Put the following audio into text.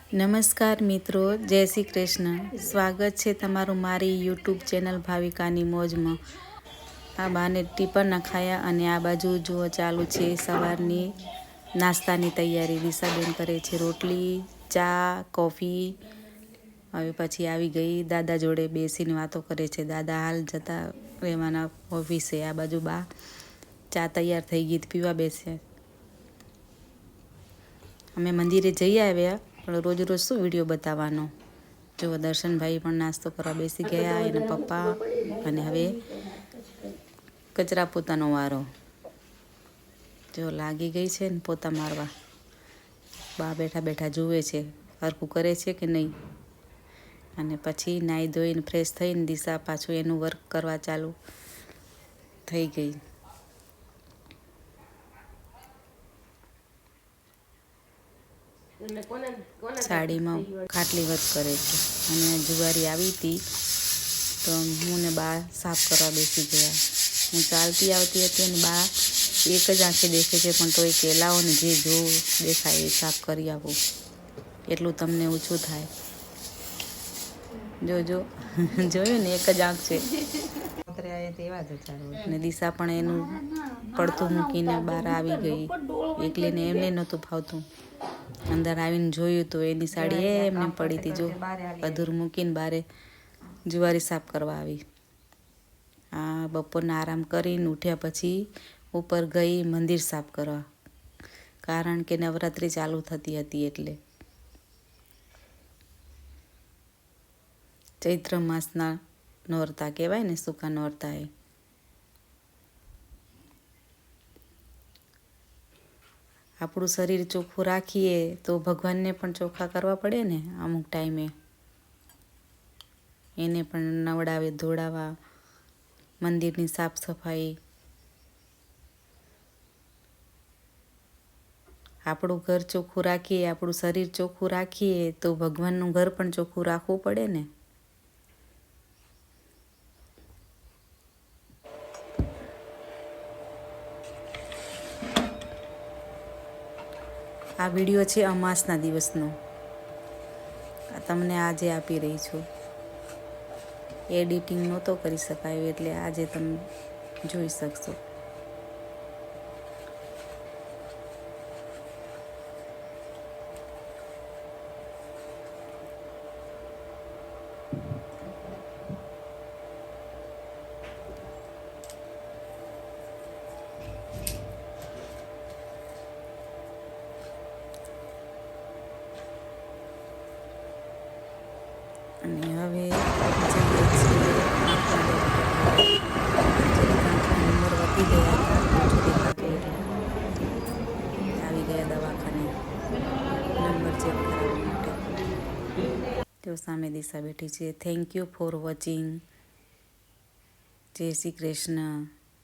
નમસ્કાર મિત્રો, જય શ્રી કૃષ્ણ. સ્વાગત છે તમારું મારી યુટ્યુબ ચેનલ ભાવિકાની મોજમાં. આ બાને ટીપણ નખાયા અને આ બાજુ જુઓ ચાલુ છે સવારની નાસ્તાની તૈયારી. દિશાબેન કરે છે રોટલી, ચા, કોફી. હવે પછી આવી ગઈ દાદા જોડે બેસીને વાતો કરે છે. દાદા હાલ જતા રહેવાના ઓફિસે. આ બાજુ બા ચા તૈયાર થઈ ગઈ પીવા બેસે. અમે મંદિરે જઈ આવ્યા, પણ રોજ રોજ શું વિડીયો બતાવવાનો. જો દર્શનભાઈ પણ નાસ્તો કરવા બેસી ગયા, એના પપ્પા. અને હવે કચરા પોતાનો વારો. જો લાગી ગઈ છે ને પોતા મારવા. બા બેઠા બેઠા જુએ છે હરખું કરે છે કે નહીં. અને પછી નાહી ધોઈને ફ્રેશ થઈને દિશા પાછું એનું વર્ક કરવા ચાલુ થઈ ગઈ. સાડીમાં ખાટલી વર્ક કરે છે. અને જુવારી આવી હતી તો હું ને બા સાફ કરવા બેસી ગયા. હું ચાલતી આવતી હતી અને બા એક જ આંખે દેખે છે, પણ તોય કે લાવો ને જે જોવું દેખાય એ સાફ કરી આપું, એટલું તમને ઓછું થાય. જોજો જોયું ને, એક જ આંખ છે. ને દિશા પણ એનું પડતું મૂકીને બહાર આવી ગઈ. એકલીને એમને નહોતું ફાવતું. અંદર આવીને જોયું તો એની સાડી એમને પડી હતી. જો અધૂર મૂકીને બારે જુવારી સાફ કરવા આવી. આ બપોરના આરામ કરીને ઉઠ્યા પછી ઉપર ગઈ મંદિર સાફ કરવા, કારણ કે નવરાત્રિ ચાલુ થતી હતી એટલે. ચૈત્ર માસના નોરતા કહેવાય ને, સૂકા નોરતા. એ આપણું શરીર ચોખ્ખું રાખીએ તો ભગવાનને પણ ચોખ્ખા કરવા પડે ને. અમુક ટાઈમે એને પણ નવડાવે ધોડાવા, મંદિરની સાફ સફાઈ. આપણું ઘર ચોખ્ખું રાખીએ, આપણું શરીર ચોખ્ખું રાખીએ તો ભગવાનનું ઘર પણ ચોખ્ખું રાખવું પડે ને. આ વિડીયો છે અમાસના દિવસનો. તમને આજે આપી રહી છું. એડિટિંગ નહોતો કરી શકાય એટલે આજે તમે જોઈ શકશો. અને હવે જઈએ છીએ નંબર વધી ગયા હતા, આવી ગયા દવાખાને નંબર ચેક કરાવવા માટે. તો સામે દિશા બેઠી છે. Thank you for watching. જય શ્રી કૃષ્ણ.